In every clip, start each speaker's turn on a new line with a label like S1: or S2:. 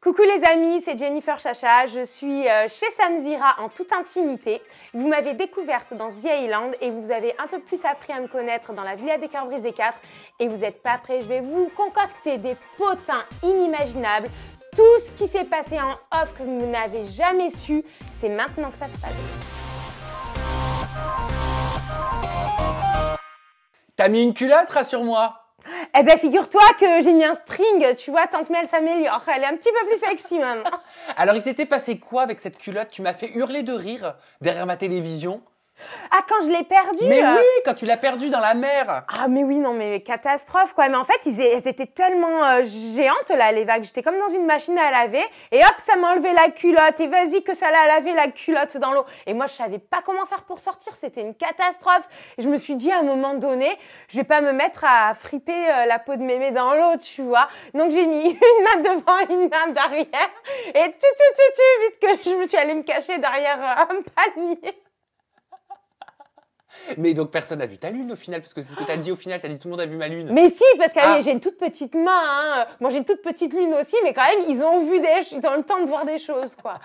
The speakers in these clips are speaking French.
S1: Coucou les amis, c'est Jennifer Chacha, je suis chez Samzira en toute intimité. Vous m'avez découverte dans The Island et vous avez un peu plus appris à me connaître dans la Villa des Cœurs Brisés 4 et vous n'êtes pas prêts, je vais vous concocter des potins inimaginables. Tout ce qui s'est passé en off que vous n'avez jamais su, c'est maintenant que ça se passe.
S2: T'as mis une culotte, rassure-moi.
S1: Eh ben, figure-toi que j'ai mis un string, tu vois, Tante Mel s'améliore. Elle est un petit peu plus sexy maintenant.
S2: Alors, il s'était passé quoi avec cette culotte? Tu m'as fait hurler de rire derrière ma télévision.
S1: Ah, quand je l'ai perdue
S2: Mais oui, quand tu l'as perdue dans la mer.
S1: Ah, mais oui, non, mais catastrophe, quoi. Mais en fait, elles étaient tellement géantes, là, les vagues. J'étais comme dans une machine à laver. Et hop, ça m'a enlevé la culotte. Et vas-y, que ça l'a lavé la culotte dans l'eau. Et moi, je savais pas comment faire pour sortir. C'était une catastrophe. Et je me suis dit, à un moment donné, je vais pas me mettre à friper la peau de mémé dans l'eau, tu vois. Donc, j'ai mis une main devant, une main derrière. Et vite que je me suis allée me cacher derrière un palmier.
S2: Mais donc personne n'a vu ta lune au final, parce que c'est ce que t'as dit au final, t'as dit tout le monde a vu ma lune.
S1: Mais si, parce que j'ai une toute petite main, hein. Moi j'ai une toute petite lune aussi, mais quand même ils ont le temps de voir des choses, quoi.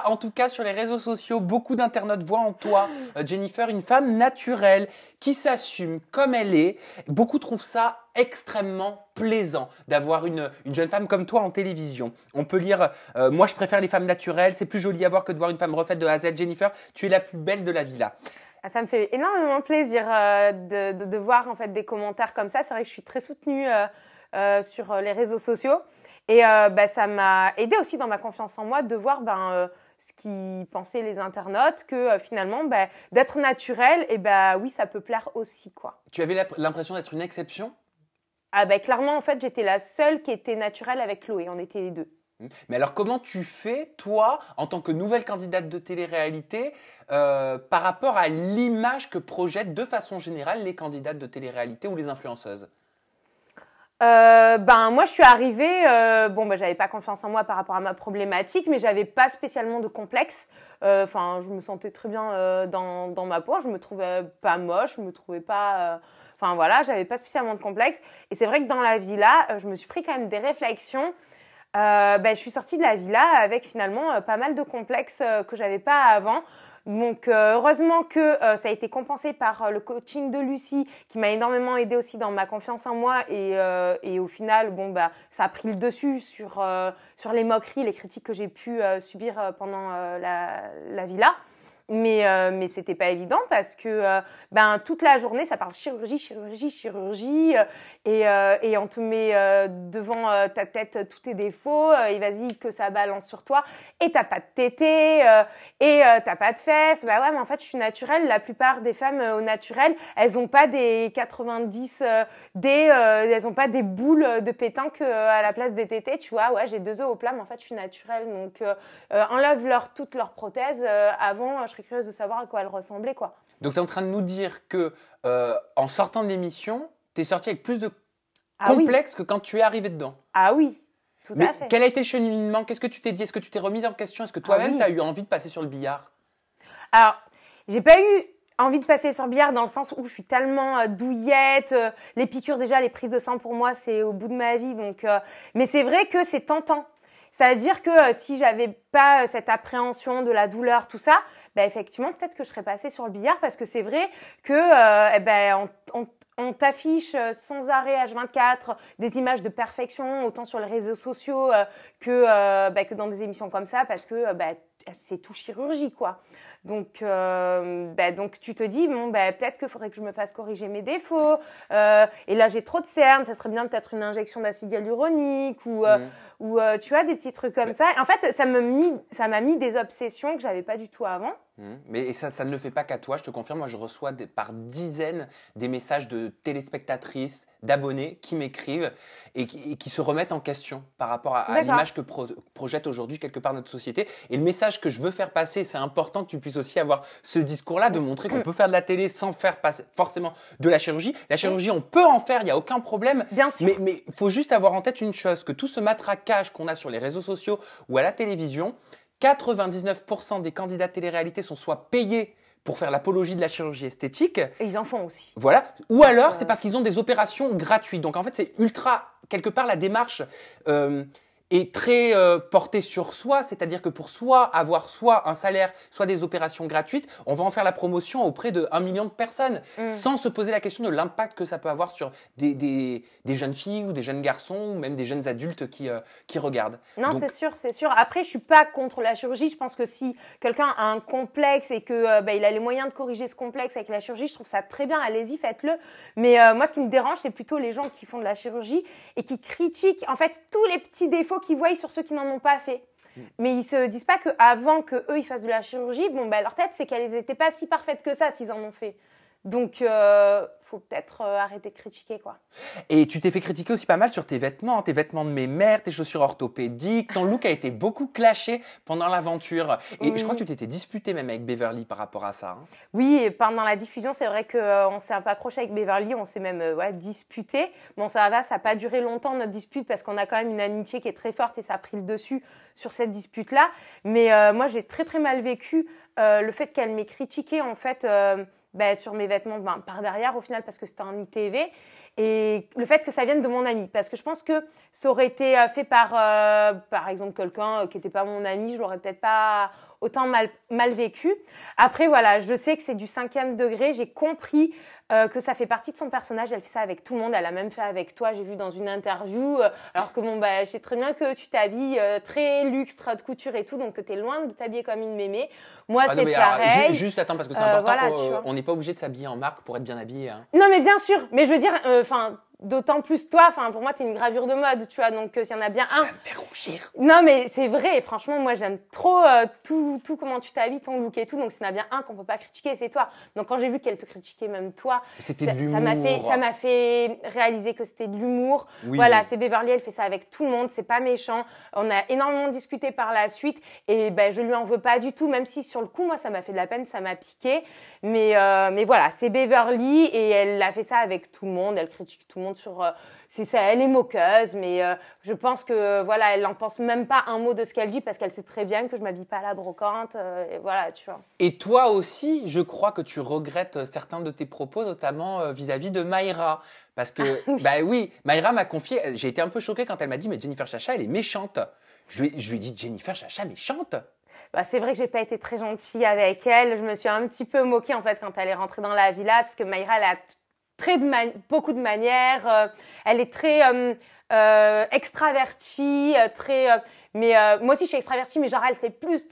S2: En tout cas, sur les réseaux sociaux, beaucoup d'internautes voient en toi, Jennifer, une femme naturelle, qui s'assume comme elle est. Beaucoup trouvent ça extrêmement plaisant d'avoir une jeune femme comme toi en télévision. On peut lire moi je préfère les femmes naturelles, c'est plus joli à voir que de voir une femme refaite de A à Z. Jennifer, tu es la plus belle de la villa.
S1: Ça me fait énormément plaisir de voir en fait des commentaires comme ça. C'est vrai que je suis très soutenue sur les réseaux sociaux et ça m'a aidé aussi dans ma confiance en moi de voir ce qu'ils pensaient les internautes, que finalement d'être naturelle, et oui, ça peut plaire aussi, quoi.
S2: Tu avais l'impression d'être une exception?
S1: Ah clairement, en fait, j'étais la seule qui était naturelle avec Chloé. On était les deux.
S2: Mais alors, comment tu fais, toi, en tant que nouvelle candidate de télé-réalité, par rapport à l'image que projettent de façon générale les candidates de télé-réalité ou les influenceuses?
S1: Moi, je suis arrivée, j'avais pas confiance en moi par rapport à ma problématique, mais j'avais pas spécialement de complexe. Je me sentais très bien dans ma peau. Je me trouvais pas moche, je me trouvais pas... j'avais pas spécialement de complexe. Et c'est vrai que dans la villa, je me suis pris quand même des réflexions. Je suis sortie de la villa avec finalement pas mal de complexes que j'avais pas avant. Donc heureusement que ça a été compensé par le coaching de Lucie qui m'a énormément aidée aussi dans ma confiance en moi et au final ça a pris le dessus sur les moqueries, les critiques que j'ai pu subir pendant la villa. Mais c'était pas évident parce que toute la journée ça parle chirurgie et on te met devant ta tête tous tes défauts et vas-y que ça balance sur toi et t'as pas de tétés et t'as pas de fesses. Mais en fait je suis naturelle. La plupart des femmes au naturel, elles ont pas des 90 elles ont pas des boules de pétanque à la place des tétés, tu vois. Ouais, j'ai 2 œufs au plat, mais en fait je suis naturelle. Donc enlève toutes leurs prothèses. Avant je serais curieuse de savoir à quoi elles ressemblaient, quoi.
S2: Donc, tu es en train de nous dire que en sortant de l'émission, tu es sortie avec plus de complexe que quand tu es arrivée dedans.
S1: Ah oui, tout à fait.
S2: Quel a été le cheminement? Qu'est-ce que tu t'es dit? Est-ce que tu t'es remise en question? Est-ce que toi-même, tu as eu envie de passer sur le billard?
S1: Alors, j'ai pas eu envie de passer sur le billard dans le sens où je suis tellement douillette. Les piqûres, déjà, les prises de sang, pour moi, c'est au bout de ma vie. Donc, mais c'est vrai que c'est tentant. C'est-à-dire que si j'avais pas cette appréhension de la douleur, tout ça, effectivement, peut-être que je serais passée sur le billard parce que c'est vrai que on t'affiche sans arrêt H24 des images de perfection, autant sur les réseaux sociaux que dans des émissions comme ça, parce que c'est tout chirurgie, quoi. Donc tu te dis peut-être qu'il faudrait que je me fasse corriger mes défauts. Et là j'ai trop de cernes, ça serait bien peut-être une injection d'acide hyaluronique ou tu vois des petits trucs comme ça. En fait ça m'a mis des obsessions que j'avais pas du tout avant.
S2: Mais ça ne le fait pas qu'à toi, je te confirme. Moi, je reçois par dizaines des messages de téléspectatrices, d'abonnés qui m'écrivent et qui se remettent en question par rapport à l'image que projette aujourd'hui quelque part notre société. Et le message que je veux faire passer, c'est important que tu puisses aussi avoir ce discours-là, de montrer qu'on peut faire de la télé sans faire passer forcément de la chirurgie. La chirurgie, on peut en faire, il n'y a aucun problème.
S1: Bien sûr.
S2: Mais il faut juste avoir en tête une chose, que tout ce matraquage qu'on a sur les réseaux sociaux ou à la télévision, 99% des candidats de télé-réalité sont soit payés pour faire l'apologie de la chirurgie esthétique.
S1: Et ils en font aussi.
S2: Voilà. Ou alors, c'est parce qu'ils ont des opérations gratuites. Donc, en fait, c'est ultra, quelque part, la démarche est très porté sur soi, c'est-à-dire que pour avoir soit un salaire, soit des opérations gratuites, on va en faire la promotion auprès de 1 million de personnes, sans se poser la question de l'impact que ça peut avoir sur des jeunes filles ou des jeunes garçons ou même des jeunes adultes qui regardent.
S1: Non, donc, c'est sûr. Après, je suis pas contre la chirurgie. Je pense que si quelqu'un a un complexe et que il a les moyens de corriger ce complexe avec la chirurgie, je trouve ça très bien. Allez-y, faites-le. Mais moi, ce qui me dérange, c'est plutôt les gens qui font de la chirurgie et qui critiquent en fait tous les petits défauts qu'ils voient sur ceux qui n'en ont pas fait. Mais ils se disent pas qu'avant qu'eux ils fassent de la chirurgie, leur tête c'est qu'elles n'étaient pas si parfaites que ça s'ils en ont fait. Donc faut peut-être arrêter de critiquer quoi.
S2: Et tu t'es fait critiquer aussi pas mal sur tes vêtements de mémère, tes chaussures orthopédiques, ton look a été beaucoup clashé pendant l'aventure. Et je crois que tu t'étais disputé même avec Beverly par rapport à ça. Hein.
S1: Oui, et pendant la diffusion, c'est vrai qu'on s'est un peu accroché avec Beverly, on s'est même disputé. Bon, ça va, ça n'a pas duré longtemps notre dispute parce qu'on a quand même une amitié qui est très forte et ça a pris le dessus sur cette dispute-là. Mais moi, j'ai très très mal vécu le fait qu'elle m'ait critiqué en fait sur mes vêtements par derrière au final parce que c'était en ITV. Et le fait que ça vienne de mon ami, parce que je pense que ça aurait été fait par exemple quelqu'un qui n'était pas mon ami, je l'aurais peut-être pas autant mal vécu. Après voilà, je sais que c'est du 5e degré, j'ai compris que ça fait partie de son personnage, elle fait ça avec tout le monde, elle a même fait avec toi, j'ai vu dans une interview, alors que je sais très bien que tu t'habilles très luxe, haute couture et tout, donc que tu es loin de t'habiller comme une mémé. Moi, c'est pareil.
S2: Alors, juste attends, parce que c'est important, on n'est pas obligé de s'habiller en marque pour être bien habillé. Hein.
S1: Non, mais bien sûr, mais je veux dire, d'autant plus toi, pour moi, t'es une gravure de mode, tu vois, donc s'il y en a bien un.
S2: Tu vas me faire rougir.
S1: Non, mais c'est vrai, et franchement, moi, j'aime trop tout comment tu t'habilles, ton look et tout, donc s'il y en a bien un qu'on peut pas critiquer, c'est toi. Donc quand j'ai vu qu'elle te critiquait, même toi,
S2: c'était de l'humour.
S1: Ça m'a fait réaliser que c'était de l'humour.
S2: Oui,
S1: voilà, c'est Beverly, elle fait ça avec tout le monde, c'est pas méchant. On a énormément discuté par la suite, et je lui en veux pas du tout, même si sur le coup, moi, ça m'a fait de la peine, ça m'a piqué. Mais voilà, c'est Beverly, et elle a fait ça avec tout le monde, elle critique tout le monde sur c'est ça, elle est moqueuse, mais je pense que voilà, elle n'en pense même pas un mot de ce qu'elle dit parce qu'elle sait très bien que je m'habille pas à la brocante, et voilà, tu vois.
S2: Et toi aussi, je crois que tu regrettes certains de tes propos, notamment vis-à-vis de Mayra, parce que oui, Mayra m'a confié, j'ai été un peu choquée quand elle m'a dit mais Jennifer Chacha, elle est méchante. Je lui ai dit Jennifer Chacha méchante.
S1: C'est vrai que j'ai pas été très gentille avec elle, je me suis un petit peu moquée en fait quand elle est rentrée dans la villa parce que Mayra elle a beaucoup de manières, elle est très extravertie, mais moi aussi je suis extravertie, mais genre elle c'est plus.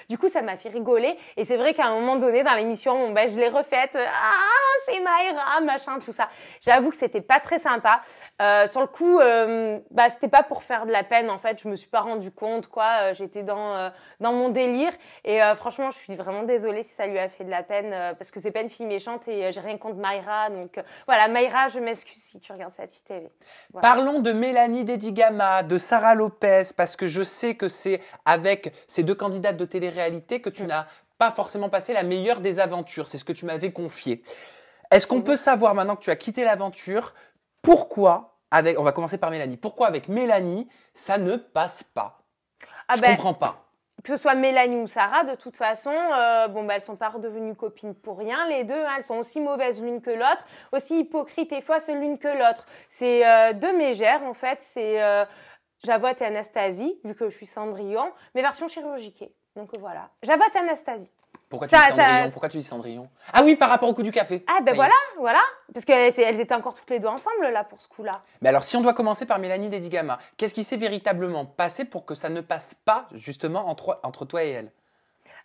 S1: Du coup ça m'a fait rigoler et c'est vrai qu'à un moment donné dans l'émission, je l'ai refaite, c'est Mayra, machin, tout ça. J'avoue que c'était pas très sympa. Sur le coup, c'était pas pour faire de la peine en fait. Je me suis pas rendu compte quoi. J'étais dans mon délire et franchement je suis vraiment désolée si ça lui a fait de la peine parce que c'est pas une fille méchante et j'ai rien contre Mayra. Donc voilà, Mayra, je m'excuse si tu regardes cette ITV. Voilà.
S2: Parlons de Mélanie Dedigama, de Sarah Lopez, parce que je sais que c'est avec ces 2 candidates de télé-réalité que tu n'as pas forcément passé la meilleure des aventures. C'est ce que tu m'avais confié. Est-ce qu'on peut savoir maintenant que tu as quitté l'aventure, pourquoi, on va commencer par Mélanie, pourquoi avec Mélanie, ça ne passe pas? Je comprends pas.
S1: Que ce soit Mélanie ou Sarah, de toute façon, elles sont pas redevenues copines pour rien, les deux. Elles sont aussi mauvaises l'une que l'autre, aussi hypocrites et fausses l'une que l'autre. C'est 2 mégères, en fait. C'est Javotte et Anastasie, vu que je suis Cendrillon, mais version chirurgiquée. Donc voilà. Javotte et Anastasie.
S2: Pourquoi tu dis Cendrillon? Pourquoi tu dis Cendrillon? Ah oui, par rapport au coup du café.
S1: Ah voilà. Parce qu'elles étaient encore toutes les deux ensemble là pour ce coup-là.
S2: Mais alors si on doit commencer par Mélanie Dedigama, qu'est-ce qui s'est véritablement passé pour que ça ne passe pas justement entre toi et elle?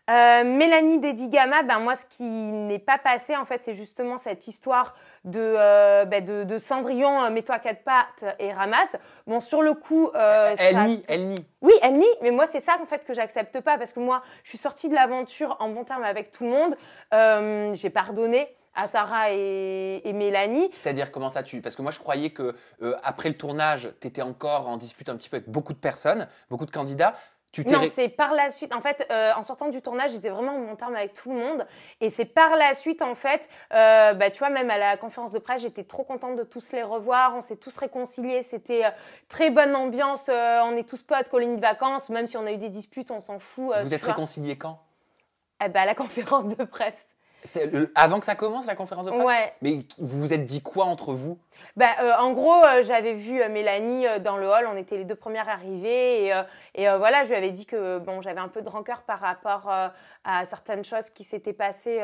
S1: Mélanie Dedigama, moi ce qui n'est pas passé en fait c'est justement cette histoire de Cendrillon, mets-toi à 4 pattes et ramasse. Bon sur le coup,
S2: elle nie.
S1: Oui, elle nie, mais moi c'est ça en fait que j'accepte pas parce que moi je suis sortie de l'aventure en bon terme avec tout le monde. J'ai pardonné à Sarah et Mélanie.
S2: C'est-à-dire comment ça parce que moi je croyais que après le tournage, tu étais encore en dispute un petit peu avec beaucoup de personnes, beaucoup de candidats.
S1: Non, c'est par la suite. En fait, en sortant du tournage, j'étais vraiment en bon terme avec tout le monde. Et c'est par la suite, en fait, tu vois, même à la conférence de presse, j'étais trop contente de tous les revoir. On s'est tous réconciliés. C'était très bonne ambiance. On est tous potes, colonies de vacances. Même si on a eu des disputes, on s'en fout.
S2: Vous êtes réconciliés quand?
S1: À la conférence de presse.
S2: C'était avant que ça commence, la conférence de presse?
S1: Ouais.
S2: Mais vous vous êtes dit quoi entre vous?
S1: En gros, j'avais vu Mélanie dans le hall, on était les 2 premières arrivées et voilà, je lui avais dit que bon, j'avais un peu de rancœur par rapport à certaines choses qui s'étaient passées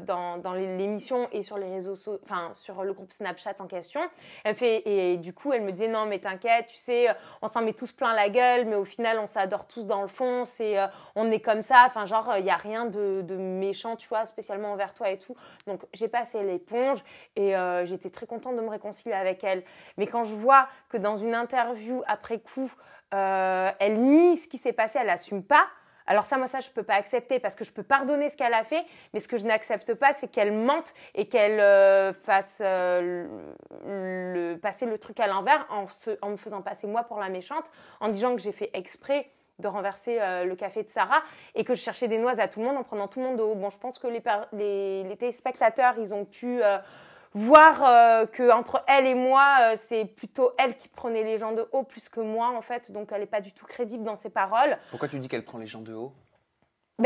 S1: dans l'émission et sur les réseaux enfin sur le groupe Snapchat en question. Et du coup, elle me disait non mais t'inquiète, tu sais, on s'en met tous plein la gueule, mais au final on s'adore tous dans le fond, on est comme ça, enfin genre il y a rien de méchant, tu vois, spécialement envers toi et tout. Donc j'ai passé l'éponge et j'étais très contente de me réconcilier avec elle. Mais quand je vois que dans une interview après coup, elle nie ce qui s'est passé, elle n'assume pas. Alors ça, moi, ça, je ne peux pas accepter parce que je peux pardonner ce qu'elle a fait, mais ce que je n'accepte pas, c'est qu'elle mente et qu'elle fasse passer le truc à l'envers en me faisant passer moi pour la méchante, en disant que j'ai fait exprès de renverser le café de Sarah et que je cherchais des noises à tout le monde en prenant tout le monde de haut. Bon, je pense que les téléspectateurs, ils ont pu voir qu'entre elle et moi, c'est plutôt elle qui prenait les gens de haut plus que moi, en fait. Donc, elle n'est pas du tout crédible dans ses paroles.
S2: Pourquoi tu dis qu'elle prend les gens de haut ?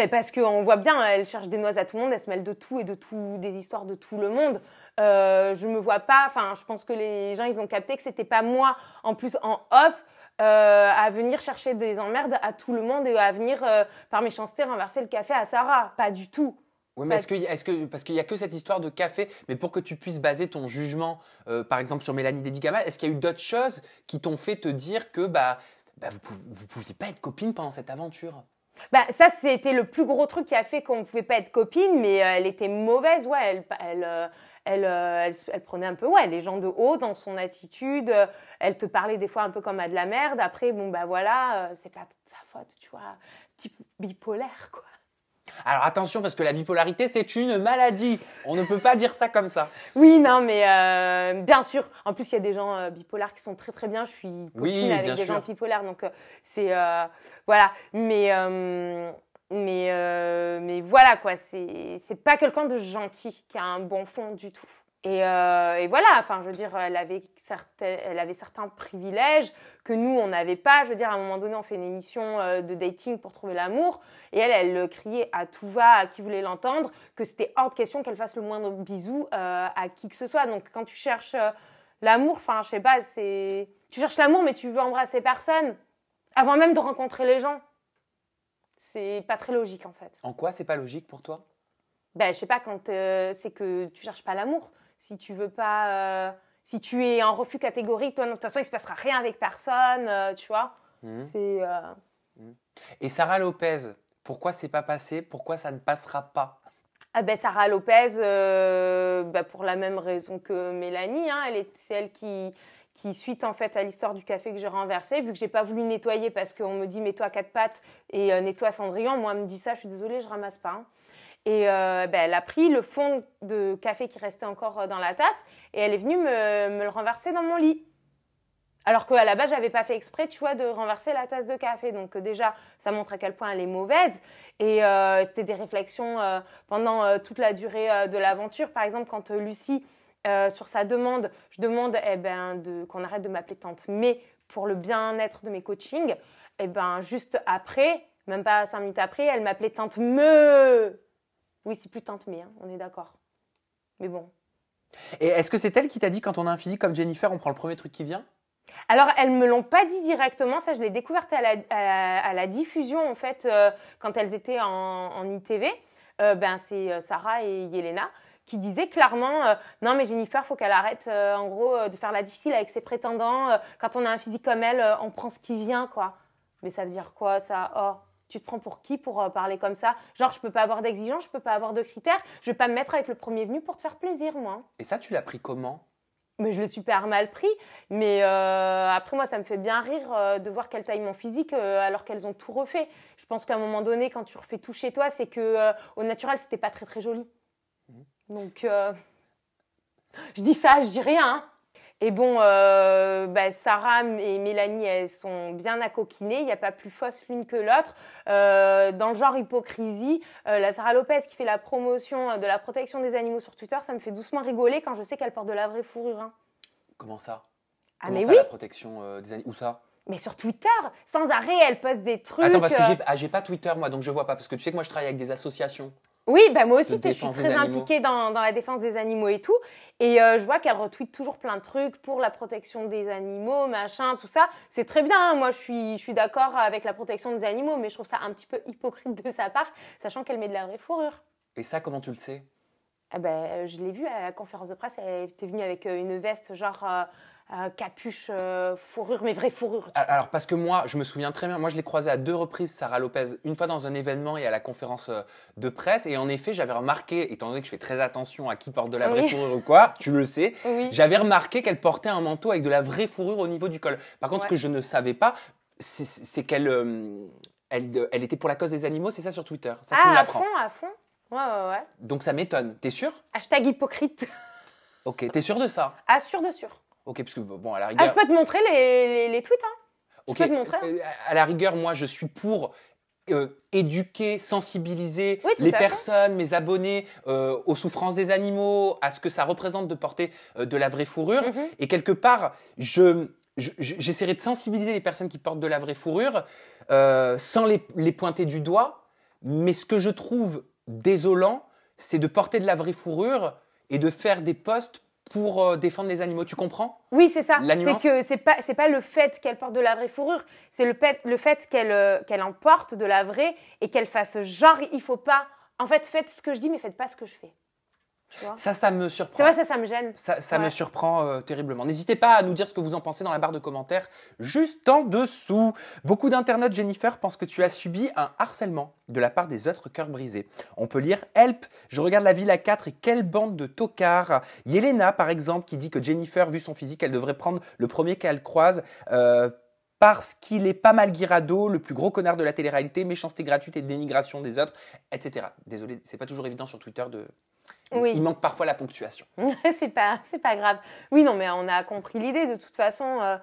S1: Parce qu'on voit bien, elle cherche des noises à tout le monde, elle se mêle de tout et des histoires de tout le monde. Je me vois pas, enfin, je pense que les gens, ils ont capté que c'était pas moi, en plus en off, à venir chercher des emmerdes à tout le monde et à venir, par méchanceté, renverser le café à Sarah. Pas du tout.
S2: Oui, mais parce qu'il y a que cette histoire de café, mais pour que tu puisses baser ton jugement, par exemple sur Mélanie Dédicama, est-ce qu'il y a eu d'autres choses qui t'ont fait te dire que vous pouviez pas être copines pendant cette aventure ?
S1: Ça, c'était le plus gros truc qui a fait qu'on ne pouvait pas être copines, mais elle était mauvaise, ouais, elle prenait un peu les gens de haut dans son attitude, elle te parlait des fois un peu comme à de la merde, après, voilà, c'est pas de sa faute, tu vois, type bipolaire, quoi.
S2: Alors attention, parce que la bipolarité, c'est une maladie. On ne peut pas dire ça comme ça.
S1: Oui, non, mais bien sûr. En plus, il y a des gens bipolaires qui sont très très bien. Je suis copine avec des gens bipolaires, donc c'est voilà. Mais voilà quoi. C'est pas quelqu'un de gentil qui a un bon fond du tout. Et voilà, enfin, je veux dire, elle avait certains privilèges que nous, on n'avait pas. Je veux dire, à un moment donné, on fait une émission de dating pour trouver l'amour. Et elle criait à tout va à qui voulait l'entendre que c'était hors de question qu'elle fasse le moindre bisou à qui que ce soit. Donc, quand tu cherches l'amour, enfin, je sais pas, tu cherches l'amour, mais tu veux embrasser personne avant même de rencontrer les gens. C'est pas très logique, en fait.
S2: En quoi c'est pas logique pour toi ?
S1: Je sais pas, quand c'est que tu cherches pas l'amour. Si tu veux pas, si tu es en refus catégorique, toi, de toute façon, il se passera rien avec personne, tu vois.
S2: Et Sarah Lopez, pourquoi c'est pas passé ? Pourquoi ça ne passera pas ?
S1: Sarah Lopez, pour la même raison que Mélanie, hein, c'est elle qui suite en fait à l'histoire du café que j'ai renversé, vu que j'ai pas voulu nettoyer parce qu'on me dit mets-toi à 4 pattes et nettoie Cendrillon. Moi, elle me dit ça, je suis désolée, je ramasse pas. Hein. Et elle a pris le fond de café qui restait encore dans la tasse et elle est venue me le renverser dans mon lit. Alors qu'à la base, j'avais pas fait exprès, tu vois, de renverser la tasse de café. Donc déjà, ça montre à quel point elle est mauvaise. Et c'était des réflexions pendant toute la durée de l'aventure. Par exemple, quand Lucie, sur sa demande, je demande qu'on arrête de m'appeler Tante May pour le bien-être de mes coachings. Juste après, même pas 5 minutes après, elle m'appelait Tante Me. Oui, c'est plus Tante May, hein, on est d'accord. Mais bon.
S2: Et est-ce que c'est elle qui t'a dit quand on a un physique comme Jennifer, on prend le premier truc qui vient ?
S1: Alors, elles me l'ont pas dit directement, ça je l'ai découverte à la diffusion en fait, quand elles étaient en ITV. C'est Sarah et Yelena qui disaient clairement non mais Jennifer, faut qu'elle arrête en gros de faire la difficile avec ses prétendants. Quand on a un physique comme elle, on prend ce qui vient quoi. Mais ça veut dire quoi ça ? Oh, tu te prends pour qui pour parler comme ça ? Genre je peux pas avoir d'exigences, je peux pas avoir de critères, je vais pas me mettre avec le premier venu pour te faire plaisir moi.
S2: Et ça tu l'as pris comment ?
S1: Mais je l'ai super mal pris. Mais après, moi, ça me fait bien rire de voir qu'elles taillent mon physique alors qu'elles ont tout refait. Je pense qu'à un moment donné, quand tu refais tout chez toi, c'est que au naturel, c'était pas très, très joli. Donc, je dis ça, je dis rien. Hein. Et bon, Sarah et Mélanie, elles sont bien accoquinées. Il n'y a pas plus fausse l'une que l'autre. Dans le genre hypocrisie, la Sarah Lopez qui fait la promotion de la protection des animaux sur Twitter, ça me fait doucement rigoler quand je sais qu'elle porte de la vraie fourrure. Hein.
S2: Comment ça ?
S1: Mais
S2: ça,
S1: oui.
S2: La protection des animaux ? Où ça ?
S1: Mais sur Twitter, sans arrêt, elle poste des trucs.
S2: Attends, parce que j'ai pas Twitter, moi, donc je vois pas. Parce que tu sais que moi, je travaille avec des associations.
S1: Oui, bah moi aussi,
S2: de
S1: je suis
S2: défense des
S1: très
S2: animaux.
S1: impliquée dans la défense des animaux et tout. Et je vois qu'elle retweet toujours plein de trucs pour la protection des animaux, machin, tout ça. C'est très bien, hein. Moi, je suis d'accord avec la protection des animaux, mais je trouve ça un petit peu hypocrite de sa part, sachant qu'elle met de la vraie fourrure.
S2: Et ça, comment tu le sais?
S1: Eh ben, je l'ai vue à la conférence de presse, elle était venue avec une veste genre capuche fourrure, mais vraie fourrure.
S2: Alors, parce que moi, je me souviens très bien, moi je l'ai croisée à 2 reprises, Sarah Lopez, une fois dans un événement et à la conférence de presse. Et en effet, j'avais remarqué, étant donné que je fais très attention à qui porte de la vraie
S1: Oui.
S2: fourrure ou quoi, tu le sais,
S1: Oui.
S2: j'avais remarqué qu'elle portait un manteau avec de la vraie fourrure au niveau du col. Par contre, ce que je ne savais pas, c'est qu'elle elle était pour la cause des animaux, c'est ça sur Twitter. Ça, tu me
S1: Ah,
S2: l'apprends.
S1: à fond. Ouais.
S2: Donc ça m'étonne. T'es sûr?
S1: Hashtag hypocrite.
S2: Ok, t'es sûr de ça?
S1: Ah, sûr de sûr.
S2: Ok, parce que bon, à la
S1: Ah,
S2: rigueur.
S1: je peux te montrer les tweets, hein.
S2: Ok,
S1: Je peux te montrer.
S2: à la rigueur, moi, je suis pour éduquer, sensibiliser
S1: Oui, tout
S2: les
S1: à fait.
S2: personnes, mes abonnés, aux souffrances des animaux, à ce que ça représente de porter de la vraie fourrure.
S1: Mhm.
S2: Et quelque part, j'essaierai de sensibiliser les personnes qui portent de la vraie fourrure sans les pointer du doigt. Mais ce que je trouve désolant, c'est de porter de la vraie fourrure et de faire des posts pour défendre les animaux. Tu comprends?
S1: Oui, c'est ça.
S2: La nuance.
S1: C'est que c'est pas le fait qu'elle porte de la vraie fourrure, c'est le fait qu'elle en porte de la vraie et qu'elle fasse genre il faut pas. En fait, faites ce que je dis, mais faites pas ce que je fais. Tu vois?
S2: Ça me surprend.
S1: C'est vrai, ça me gêne.
S2: Ça me
S1: Ouais.
S2: surprend terriblement. N'hésitez pas à nous dire ce que vous en pensez dans la barre de commentaires juste en dessous. Beaucoup d'internautes, Jennifer, pensent que tu as subi un harcèlement de la part des autres cœurs brisés. On peut lire « Help, je regarde la Villa 4 et quelle bande de tocards !» Yelena, par exemple, qui dit que Jennifer, vu son physique, elle devrait prendre le premier qu'elle croise parce qu'il est pas mal guirado, le plus gros connard de la télé-réalité, méchanceté gratuite et dénigration des autres, etc. Désolé, c'est pas toujours évident sur Twitter de...
S1: Oui.
S2: Il manque parfois la ponctuation.
S1: c'est pas grave. Oui, non, mais on a compris l'idée. De toute façon,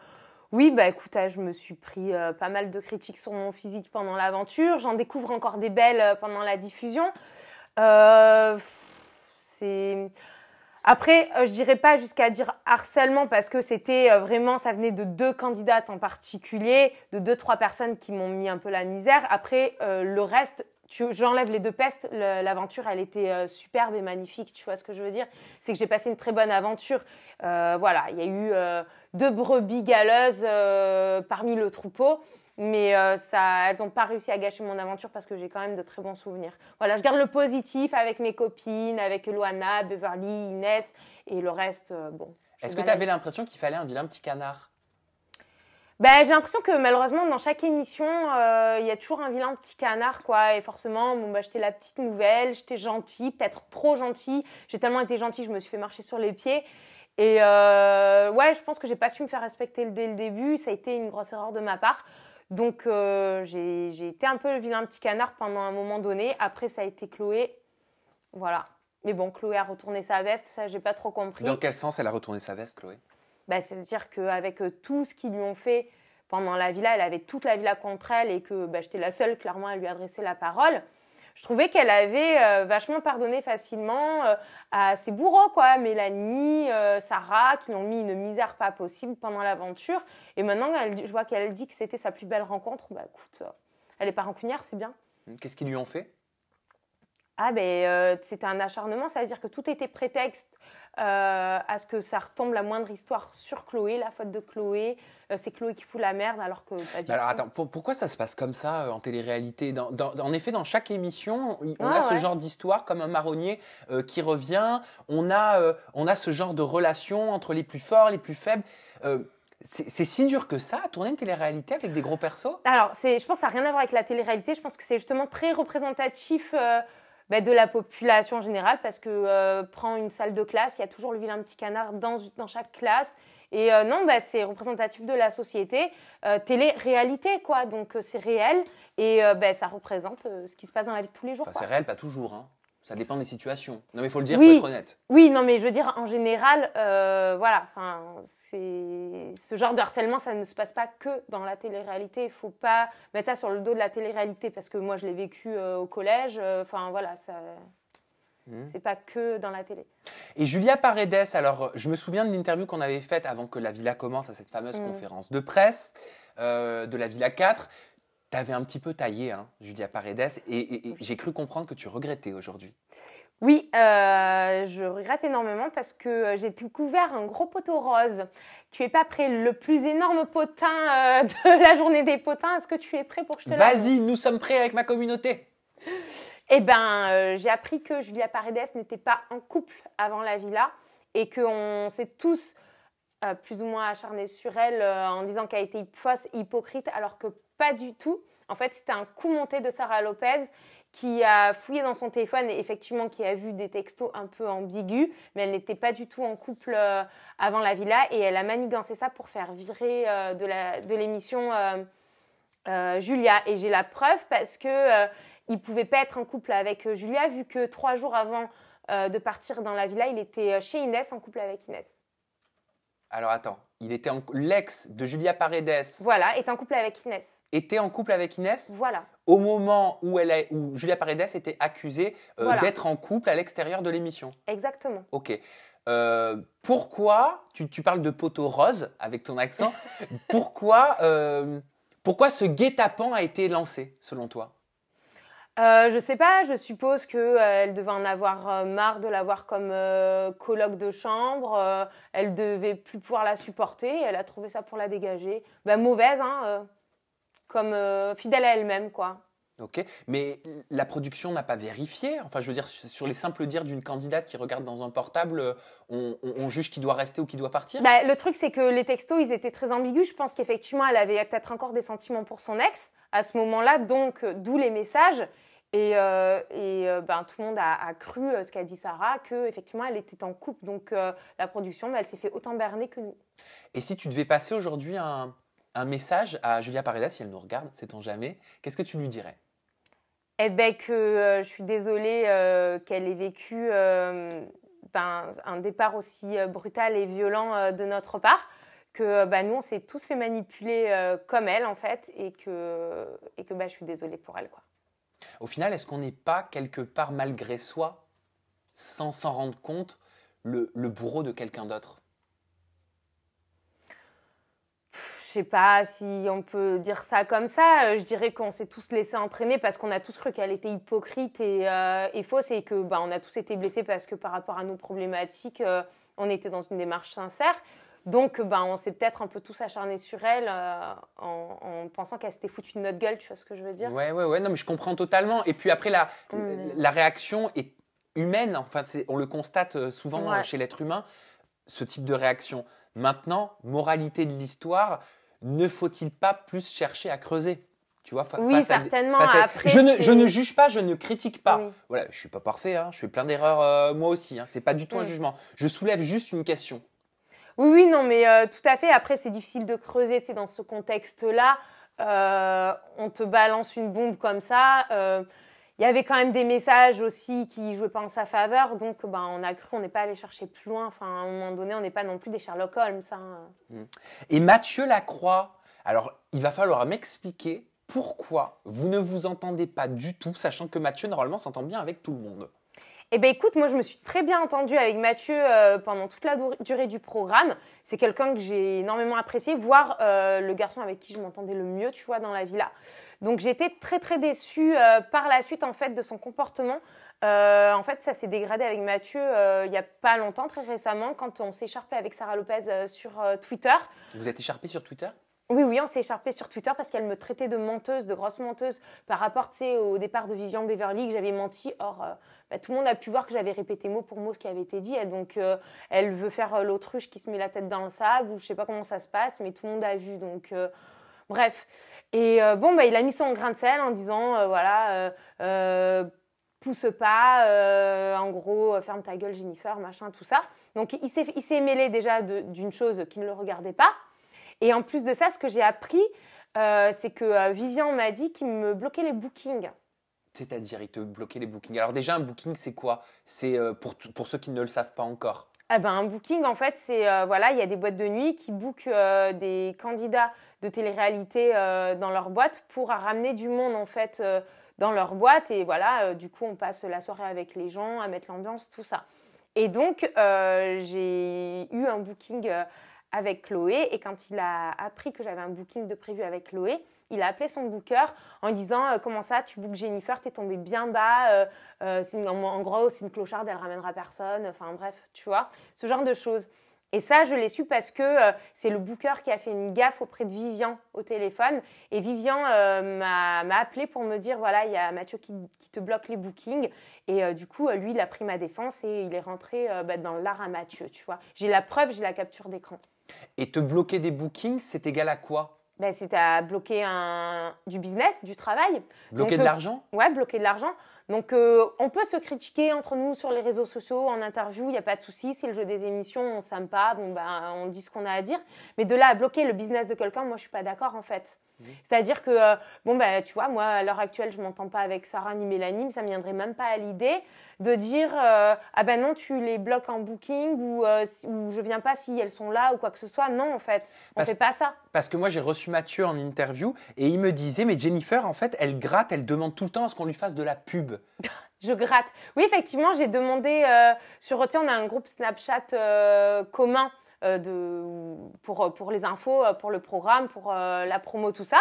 S1: oui, bah écoute, je me suis pris pas mal de critiques sur mon physique pendant l'aventure. J'en découvre encore des belles pendant la diffusion. C'est... Après, je dirais pas jusqu'à dire harcèlement parce que c'était vraiment, ça venait de 2 candidates en particulier, de 2-3 personnes qui m'ont mis un peu la misère. Après, le reste, j'enlève les 2 pestes, l'aventure, elle était superbe et magnifique, tu vois ce que je veux dire? C'est que j'ai passé une très bonne aventure. Voilà, il y a eu 2 brebis galeuses parmi le troupeau. Mais elles n'ont pas réussi à gâcher mon aventure parce que j'ai quand même de très bons souvenirs. Voilà, je garde le positif avec mes copines, avec Loana, Beverly, Inès et le reste, bon.
S2: Est-ce que tu avais l'impression qu'il fallait un vilain petit canard?
S1: Ben, j'ai l'impression que malheureusement, dans chaque émission, il y a toujours un vilain petit canard, quoi. Et forcément, bon, j'étais la petite nouvelle, j'étais gentille, peut-être trop gentille. J'ai tellement été gentille, je me suis fait marcher sur les pieds. Et ouais, je pense que j'ai pas su me faire respecter dès le début. Ça a été une grosse erreur de ma part. Donc, j'ai été un peu le vilain petit canard pendant un moment donné. Après, ça a été Chloé. Voilà. Mais bon, Chloé a retourné sa veste. Ça, j'ai pas trop compris.
S2: Dans quel sens elle a retourné sa veste, Chloé?
S1: C'est-à-dire qu'avec tout ce qu'ils lui ont fait pendant la villa, elle avait toute la villa contre elle et que j'étais la seule, clairement, à lui adresser la parole. Je trouvais qu'elle avait vachement pardonné facilement à ses bourreaux, quoi. Mélanie, Sarah, qui l'ont mis une misère pas possible pendant l'aventure. Et maintenant, je vois qu'elle dit que c'était sa plus belle rencontre. Écoute, elle n'est pas rancunière, c'est bien.
S2: Qu'est-ce qu'ils lui ont fait?
S1: C'était un acharnement, ça veut dire que tout était prétexte à ce que ça retombe la moindre histoire sur Chloé, la faute de Chloé. C'est Chloé qui fout la merde alors que pas du tout.
S2: Alors attends, pourquoi ça se passe comme ça en télé-réalité? En effet, dans chaque émission, on a ce genre d'histoire comme un marronnier qui revient. On a ce genre de relation entre les plus forts, les plus faibles. C'est si dur que ça, tourner une télé-réalité avec des gros persos?
S1: Alors, je pense que ça n'a rien à voir avec la télé-réalité. Je pense que c'est justement très représentatif de la population en général parce que prends une salle de classe, il y a toujours le vilain petit canard dans chaque classe. Et non, c'est représentatif de la société. Télé-réalité, quoi. Donc, c'est réel et ça représente ce qui se passe dans la vie de tous les jours.
S2: Enfin, c'est réel, pas toujours, hein. Ça dépend des situations. Non, mais il faut le dire,
S1: oui.
S2: faut être honnête.
S1: Oui, non, mais je veux dire, en général, voilà, ce genre de harcèlement, ça ne se passe pas que dans la télé-réalité. Il ne faut pas mettre ça sur le dos de la télé-réalité parce que moi, je l'ai vécu au collège. Voilà, ça... C'est pas que dans la télé.
S2: Et Julia Paredes, alors je me souviens de l'interview qu'on avait faite avant que la Villa commence à cette fameuse conférence de presse de la Villa 4. T'avais un petit peu taillé, hein, Julia Paredes, et j'ai cru comprendre que tu regrettais aujourd'hui.
S1: Oui, je regrette énormément parce que j'ai découvert un gros poteau rose. Tu es pas prêt? Le plus énorme potin de la journée des potins. Est-ce que tu es prêt pour que je te l'annonce?
S2: Vas-y, nous sommes prêts avec ma communauté.
S1: Eh ben, j'ai appris que Julia Paredes n'était pas en couple avant la villa et qu'on s'est tous plus ou moins acharnés sur elle en disant qu'elle était fausse, hypocrite, alors que pas du tout. En fait, c'était un coup monté de Sarah Lopez qui a fouillé dans son téléphone et effectivement qui a vu des textos un peu ambigus, mais elle n'était pas du tout en couple avant la villa et elle a manigancé ça pour faire virer de l'émission Julia. Et j'ai la preuve parce que il pouvait pas être en couple avec Julia vu que 3 jours avant de partir dans la villa, il était chez Inès en couple avec Inès.
S2: Alors attends, l'ex de Julia Paredes.
S1: Voilà, est en couple avec Inès.
S2: Était en couple avec Inès.
S1: Voilà.
S2: Au moment où Julia Paredes était accusée
S1: Voilà.
S2: d'être en couple à l'extérieur de l'émission.
S1: Exactement.
S2: Ok. Pourquoi, tu parles de poteau rose avec ton accent, pourquoi ce guet-apens a été lancé selon toi?
S1: Je sais pas, je suppose qu'elle devait en avoir marre de l'avoir comme coloc de chambre. Elle devait plus pouvoir la supporter. Elle a trouvé ça pour la dégager. Ben, mauvaise, hein, comme fidèle à elle-même, quoi.
S2: Ok, mais la production n'a pas vérifié. Enfin, je veux dire, sur les simples dires d'une candidate qui regarde dans un portable, on juge qui doit rester ou qui doit partir.
S1: Bah, le truc, c'est que les textos, ils étaient très ambigus. Je pense qu'effectivement, elle avait peut-être encore des sentiments pour son ex à ce moment-là, donc d'où les messages. Et ben, tout le monde a cru ce qu'a dit Sarah, qu'effectivement, elle était en couple. Donc la production, ben, elle s'est fait autant berner que nous.
S2: Et si tu devais passer aujourd'hui un message à Julia Paredes, si elle nous regarde, sait-on jamais, qu'est-ce que tu lui dirais?
S1: Eh bien, que je suis désolée qu'elle ait vécu un départ aussi brutal et violent de notre part, que nous, on s'est tous fait manipuler comme elle, en fait, et que je suis désolée pour elle, quoi.
S2: Au final, est-ce qu'on n'est pas quelque part, malgré soi, sans s'en rendre compte, le bourreau de quelqu'un d'autre?
S1: Je sais pas si on peut dire ça comme ça. Je dirais qu'on s'est tous laissé entraîner parce qu'on a tous cru qu'elle était hypocrite et fausse et que on a tous été blessés parce que par rapport à nos problématiques, on était dans une démarche sincère. Donc, on s'est peut-être un peu tous acharnés sur elle en pensant qu'elle s'était foutue de notre gueule, tu vois ce que je veux dire?
S2: Ouais, non, mais je comprends totalement. Et puis après, la réaction est humaine. Enfin, on le constate souvent chez l'être humain, ce type de réaction. Maintenant, moralité de l'histoire, ne faut-il pas plus chercher à creuser? Tu vois,
S1: oui, certainement. Après,
S2: je ne juge pas, je ne critique pas.
S1: Oui.
S2: Voilà, je suis pas parfait, hein, je fais plein d'erreurs moi aussi. Hein, c'est pas du tout un jugement. Je soulève juste une question.
S1: Oui, non, mais tout à fait. Après, c'est difficile de creuser, tu sais, dans ce contexte-là. On te balance une bombe comme ça. Il y avait quand même des messages aussi qui jouaient pas en sa faveur. Donc, on a cru, on n'est pas allé chercher plus loin. Enfin, à un moment donné, on n'est pas non plus des Sherlock Holmes. Hein.
S2: Et Mathieu Lacroix, alors, il va falloir m'expliquer pourquoi vous ne vous entendez pas du tout, sachant que Mathieu, normalement, s'entend bien avec tout le monde.
S1: Eh bien, écoute, moi, je me suis très bien entendue avec Mathieu pendant toute la durée du programme. C'est quelqu'un que j'ai énormément apprécié, voire le garçon avec qui je m'entendais le mieux, tu vois, dans la villa. Donc, j'ai été très, très déçue par la suite, en fait, de son comportement. En fait, ça s'est dégradé avec Mathieu il n'y a pas longtemps, très récemment, quand on s'est écharpé avec Sarah Lopez sur Twitter.
S2: Vous êtes écharpé sur Twitter ?
S1: Oui, on s'est écharpé sur Twitter parce qu'elle me traitait de menteuse, de grosse menteuse par rapport, tu sais, au départ de Vivian Beverly, que j'avais menti. Or, tout le monde a pu voir que j'avais répété mot pour mot ce qui avait été dit. Et donc, elle veut faire l'autruche qui se met la tête dans le sable ou je sais pas comment ça se passe, mais tout le monde a vu. Donc, bref. Et il a mis son grain de sel en disant, pousse pas, en gros, ferme ta gueule, Jennifer, machin, tout ça. Donc, il s'est mêlé déjà d'une chose qui ne le regardait pas. Et en plus de ça, ce que j'ai appris, c'est que Vivian m'a dit qu'il me bloquait les bookings.
S2: C'est-à-dire, il te bloquait les bookings. Alors déjà, un booking, c'est quoi? C'est pour ceux qui ne le savent pas encore.
S1: Un booking, en fait, c'est il y a des boîtes de nuit qui bookent des candidats de télé-réalité dans leur boîte pour ramener du monde, en fait, dans leur boîte. Et voilà, du coup, on passe la soirée avec les gens, à mettre l'ambiance, tout ça. Et donc, j'ai eu un booking avec Chloé, et quand il a appris que j'avais un booking de prévu avec Chloé, il a appelé son booker en disant comment ça, tu bookes Jennifer, t'es tombée bien bas. En gros, c'est une clocharde, elle ramènera personne. Enfin bref, tu vois, ce genre de choses. Et ça, je l'ai su parce que c'est le booker qui a fait une gaffe auprès de Vivian au téléphone. Et Vivian m'a appelé pour me dire, voilà, il y a Mathieu qui te bloque les bookings. Et du coup, lui, il a pris ma défense et il est rentré dans l'art à Mathieu, tu vois. J'ai la preuve, j'ai la capture d'écran.
S2: Et te bloquer des bookings, c'est égal à quoi?
S1: C'est à bloquer du business, du travail.
S2: Bloquer de l'argent?
S1: Ouais, bloquer de l'argent. Donc, on peut se critiquer entre nous sur les réseaux sociaux, en interview, il n'y a pas de souci. C'est le jeu des émissions, on ne s'aime pas, on dit ce qu'on a à dire. Mais de là à bloquer le business de quelqu'un, moi, je ne suis pas d'accord, en fait. C'est-à-dire que, tu vois, moi, à l'heure actuelle, je ne m'entends pas avec Sarah ni Mélanie, mais ça ne me viendrait même pas à l'idée de dire ah ben non, tu les bloques en booking ou je ne viens pas si elles sont là ou quoi que ce soit. Non, en fait, on ne fait pas ça.
S2: Parce que moi, j'ai reçu Mathieu en interview et il me disait, mais Jennifer, en fait, elle gratte, elle demande tout le temps à ce qu'on lui fasse de la pub.
S1: Je gratte. Oui, effectivement, j'ai demandé sur, tu sais, on a un groupe Snapchat commun pour les infos, pour le programme, pour la promo, tout ça.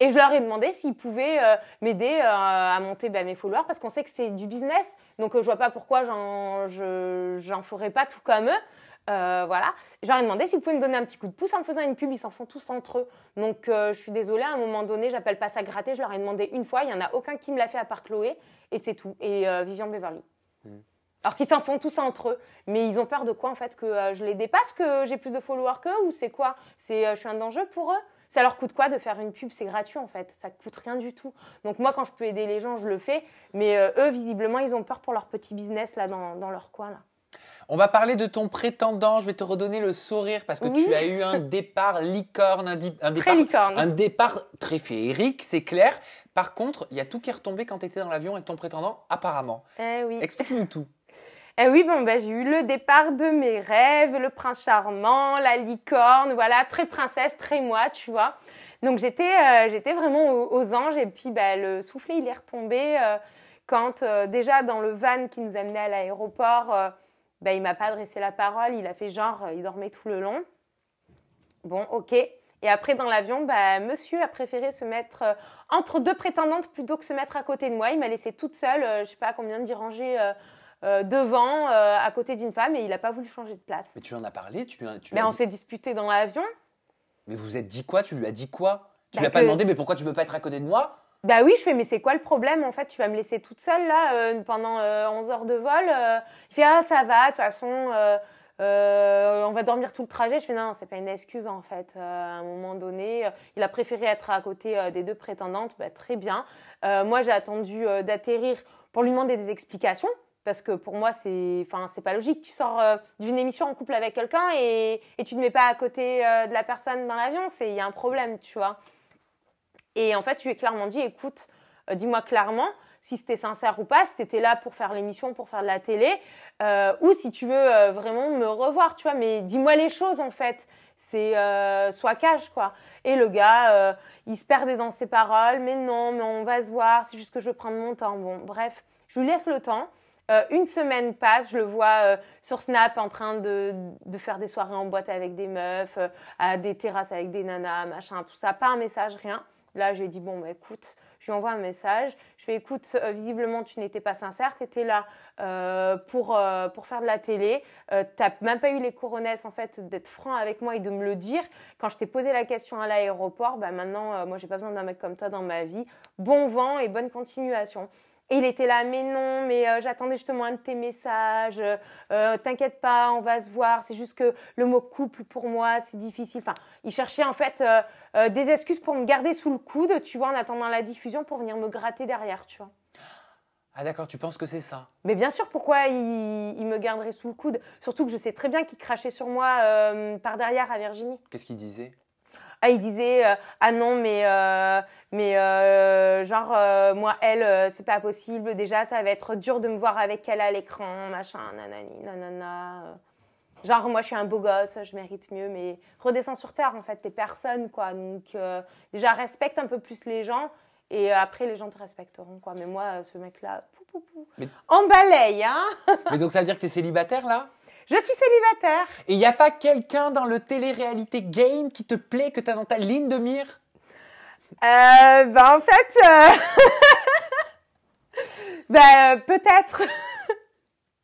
S1: Et je leur ai demandé s'ils pouvaient m'aider à monter mes followers parce qu'on sait que c'est du business. Donc, je vois pas pourquoi j'en ferais pas tout comme eux. Voilà. Je leur ai demandé s'ils pouvaient me donner un petit coup de pouce en me faisant une pub. Ils s'en font tous entre eux. Donc, je suis désolée. À un moment donné, j'appelle pas ça gratter. Je leur ai demandé une fois. Il y en a aucun qui me l'a fait à part Chloé. Et c'est tout. Et Vivian Beverly. Alors qu'ils s'en font tous entre eux. Mais ils ont peur de quoi, en fait? Que je les dépasse, que j'ai plus de followers qu'eux? Ou c'est quoi? Je suis un danger pour eux? Ça leur coûte quoi de faire une pub? C'est gratuit, en fait. Ça ne coûte rien du tout. Donc moi, quand je peux aider les gens, je le fais. Mais eux, visiblement, ils ont peur pour leur petit business là dans leur coin. Là.
S2: On va parler de ton prétendant. Je vais te redonner le sourire parce que tu as eu un départ licorne, un départ très féerique, c'est clair. Par contre, il y a tout qui est retombé quand tu étais dans l'avion avec ton prétendant, apparemment.
S1: Oui.
S2: Explique-nous tout.
S1: Oui, j'ai eu le départ de mes rêves, le prince charmant, la licorne, voilà, très princesse, très moi, tu vois. Donc, j'étais vraiment aux anges et puis le soufflet, il est retombé quand déjà dans le van qui nous amenait à l'aéroport, il m'a pas adressé la parole, il a fait genre, il dormait tout le long. Bon, ok. Et après, dans l'avion, monsieur a préféré se mettre entre deux prétendantes plutôt que se mettre à côté de moi. Il m'a laissée toute seule, je ne sais pas combien d'y ranger devant, à côté d'une femme, et il n'a pas voulu changer de place.
S2: Mais tu en as parlé
S1: on s'est disputé dans l'avion.
S2: Mais vous êtes dit quoi? Tu lui as dit quoi? Tu lui as pas demandé, mais pourquoi tu veux pas être à côté de moi?
S1: Oui, je fais, mais c'est quoi le problème en fait? Tu vas me laisser toute seule là pendant 11 heures de vol. Il fait, ah ça va, de toute façon, on va dormir tout le trajet. Je fais, non, c'est pas une excuse en fait. À un moment donné, il a préféré être à côté des deux prétendantes. Très bien. Moi, j'ai attendu d'atterrir pour lui demander des explications. Parce que pour moi, c'est pas logique. Tu sors d'une émission en couple avec quelqu'un et tu ne te mets pas à côté de la personne dans l'avion. Il y a un problème, tu vois. Et en fait, tu lui ai clairement dit, écoute, dis-moi clairement si c'était sincère ou pas, si tu étais là pour faire l'émission, pour faire de la télé, ou si tu veux vraiment me revoir, tu vois. Mais dis-moi les choses, en fait. Sois cash, quoi. Et le gars, il se perdait dans ses paroles. Mais non, mais on va se voir. C'est juste que je veux prendre mon temps. Bon, bref, je lui laisse le temps. Une semaine passe, je le vois sur Snap en train de faire des soirées en boîte avec des meufs, à des terrasses avec des nanas, machin, tout ça. Pas un message, rien. Là, je lui ai dit, écoute, je lui envoie un message. Je fais, écoute, visiblement, tu n'étais pas sincère. Tu étais là pour faire de la télé. Tu n'as même pas eu les coronesses, en fait, d'être franc avec moi et de me le dire. Quand je t'ai posé la question à l'aéroport, maintenant, moi, j'ai pas besoin d'un mec comme toi dans ma vie. Bon vent et bonne continuation. Et il était là, mais non, mais j'attendais justement un de tes messages, t'inquiète pas, on va se voir, c'est juste que le mot couple pour moi, c'est difficile. Enfin, il cherchait en fait des excuses pour me garder sous le coude, tu vois, en attendant la diffusion pour venir me gratter derrière, tu vois.
S2: Ah d'accord, tu penses que c'est ça?
S1: Mais bien sûr, pourquoi il me garderait sous le coude? Surtout que je sais très bien qu'il crachait sur moi par derrière à Virginie.
S2: Qu'est-ce qu'il disait?
S1: Il disait ah non moi elle c'est pas possible, déjà ça va être dur de me voir avec elle à l'écran, machin, nanani nanana. Genre moi je suis un beau gosse, je mérite mieux, mais redescends sur terre en fait, t'es personne quoi. Donc déjà respecte un peu plus les gens et après les gens te respecteront quoi. Mais moi ce mec là on balaye hein.
S2: Mais donc ça veut dire que t'es célibataire là?
S1: Je suis célibataire.
S2: Et il n'y a pas quelqu'un dans le télé-réalité game qui te plaît, que tu as dans ta ligne de mire?
S1: En fait, peut-être.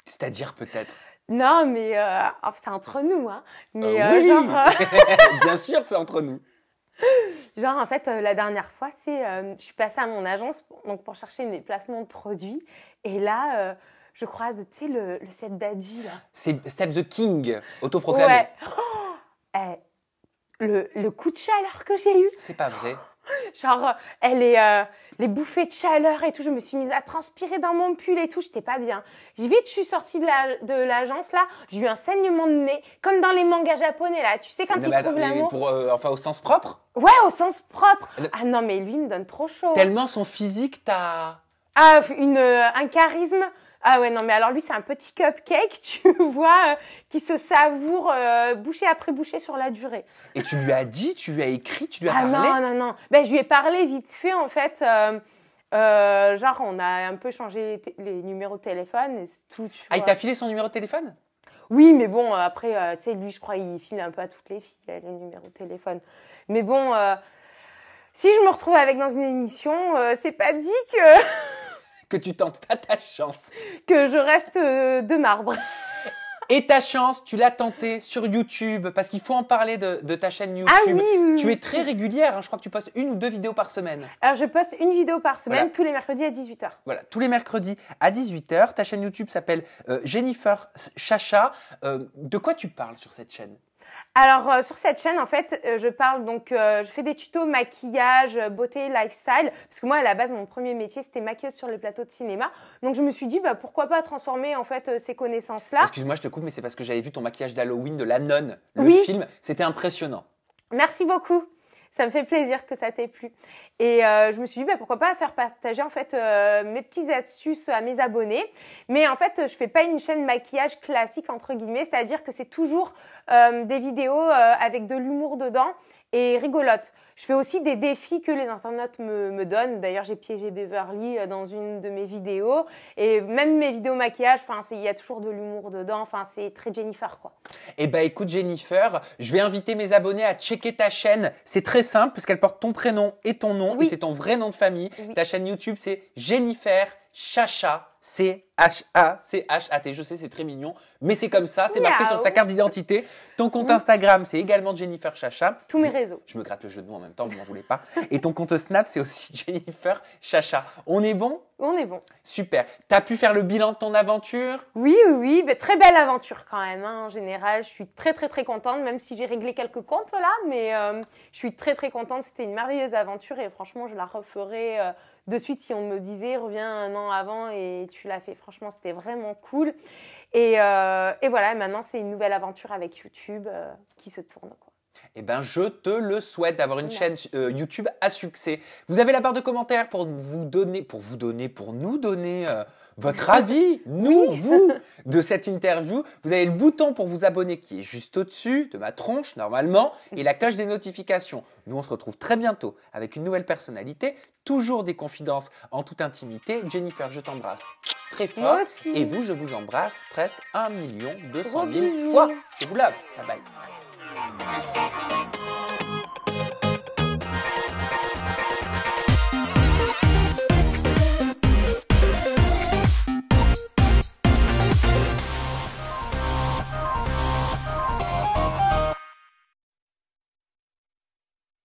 S2: C'est-à-dire peut-être.
S1: Non, mais c'est entre nous, hein. Mais
S2: oui.
S1: genre,
S2: Bien sûr que c'est entre nous.
S1: genre en fait, la dernière fois, tu sais, je suis passée à mon agence donc pour chercher mes placements de produits, et là, je croise, tu sais, le Seth Daddy là.
S2: C'est Step the King, autoproclamé.
S1: Ouais. Le coup de chaleur que j'ai eu.
S2: C'est pas vrai.
S1: Genre, les bouffées de chaleur et tout, je me suis mise à transpirer dans mon pull et tout, j'étais pas bien. Vite, je suis sortie de l'agence là, j'ai eu un saignement de nez, comme dans les mangas japonais là, tu sais, quand ils trouvent l'amour.
S2: Enfin, au sens propre.
S1: Ouais, au sens propre. Ah non, mais lui, il me donne trop chaud.
S2: Tellement son physique t'a...
S1: Ah, un charisme. Ah ouais, non, mais alors lui, c'est un petit cupcake, tu vois, qui se savoure bouchée après bouchée sur la durée.
S2: Et tu lui as dit, tu lui as écrit, tu lui as parlé?
S1: Non. Ben, je lui ai parlé vite fait, en fait. Genre, on a un peu changé les numéros de téléphone et c'est tout, tu vois.
S2: Il t'a filé son numéro de téléphone?
S1: Oui, mais bon, après, tu sais, lui, je crois, il file un peu à toutes les filles, les numéros de téléphone. Mais bon, si je me retrouve avec dans une émission, c'est pas dit
S2: Que tu tentes pas ta chance.
S1: que je reste de marbre.
S2: Et ta chance, tu l'as tentée sur YouTube, parce qu'il faut en parler de ta chaîne YouTube.
S1: Ah oui.
S2: Tu es très régulière, hein, je crois que tu postes 1 ou 2 vidéos par semaine.
S1: Alors, je poste une vidéo par semaine,
S2: Voilà.
S1: tous les mercredis à 18h.
S2: Voilà, tous les mercredis à 18h. Ta chaîne YouTube s'appelle Jennifer Chacha. De quoi tu parles sur cette chaîne?
S1: Alors, sur cette chaîne, en fait, je parle donc, je fais des tutos maquillage, beauté, lifestyle. Parce que moi, à la base, mon premier métier, c'était maquilleuse sur les plateaux de cinéma. Donc, je me suis dit, pourquoi pas transformer, en fait, ces connaissances-là.
S2: Excuse-moi, je te coupe, mais c'est parce que j'avais vu ton maquillage d'Halloween de La Nonne, le
S1: Oui.
S2: film. C'était impressionnant.
S1: Merci beaucoup. Ça me fait plaisir que ça t'ait plu. Et je me suis dit, pourquoi pas faire partager en fait mes petites astuces à mes abonnés. Mais en fait, je fais pas une chaîne maquillage classique entre guillemets, c'est-à-dire que c'est toujours des vidéos avec de l'humour dedans et rigolote. Je fais aussi des défis que les internautes me donnent. D'ailleurs, j'ai piégé Beverly dans une de mes vidéos. Et même mes vidéos maquillage, il y a toujours de l'humour dedans. Enfin, c'est très Jennifer, quoi.
S2: Eh ben, écoute, Jennifer, je vais inviter mes abonnés à checker ta chaîne. C'est très simple, puisqu'elle porte ton prénom et ton nom.
S1: Oui.
S2: Et c'est ton vrai nom de famille.
S1: Oui.
S2: Ta chaîne YouTube, c'est Jennifer Chacha. C-H-A-C-H-A-T. Je sais, c'est très mignon, mais c'est comme ça, c'est marqué sur sa carte d'identité. Ton compte Instagram, c'est également Jennifer Chacha.
S1: Tous mes réseaux.
S2: Je me gratte le jeu de mots en même temps, vous m'en voulez pas. Et ton compte Snap, c'est aussi Jennifer Chacha. On est bon?
S1: On est bon.
S2: Super. T'as pu faire le bilan de ton aventure?
S1: Oui. Très belle aventure quand même. En général, je suis très contente, même si j'ai réglé quelques comptes là, mais je suis très contente. C'était une merveilleuse aventure et franchement, je la referai de suite si on me disait reviens un an avant et tu l'as fait. Franchement, c'était vraiment cool. Et voilà, maintenant c'est une nouvelle aventure avec YouTube qui se tourne, quoi.
S2: Eh ben, je te le souhaite d'avoir une chaîne YouTube à succès. Vous avez la barre de commentaires pour nous donner votre avis, vous, de cette interview. Vous avez le bouton pour vous abonner qui est juste au-dessus de ma tronche, normalement, et la cloche des notifications. Nous, on se retrouve très bientôt avec une nouvelle personnalité, toujours des confidences en toute intimité. Jennifer, je t'embrasse très fort.
S1: Moi aussi.
S2: Et vous, je vous embrasse presque 1 200 000
S1: Gros bisous.
S2: fois. Je vous lave. Bye bye.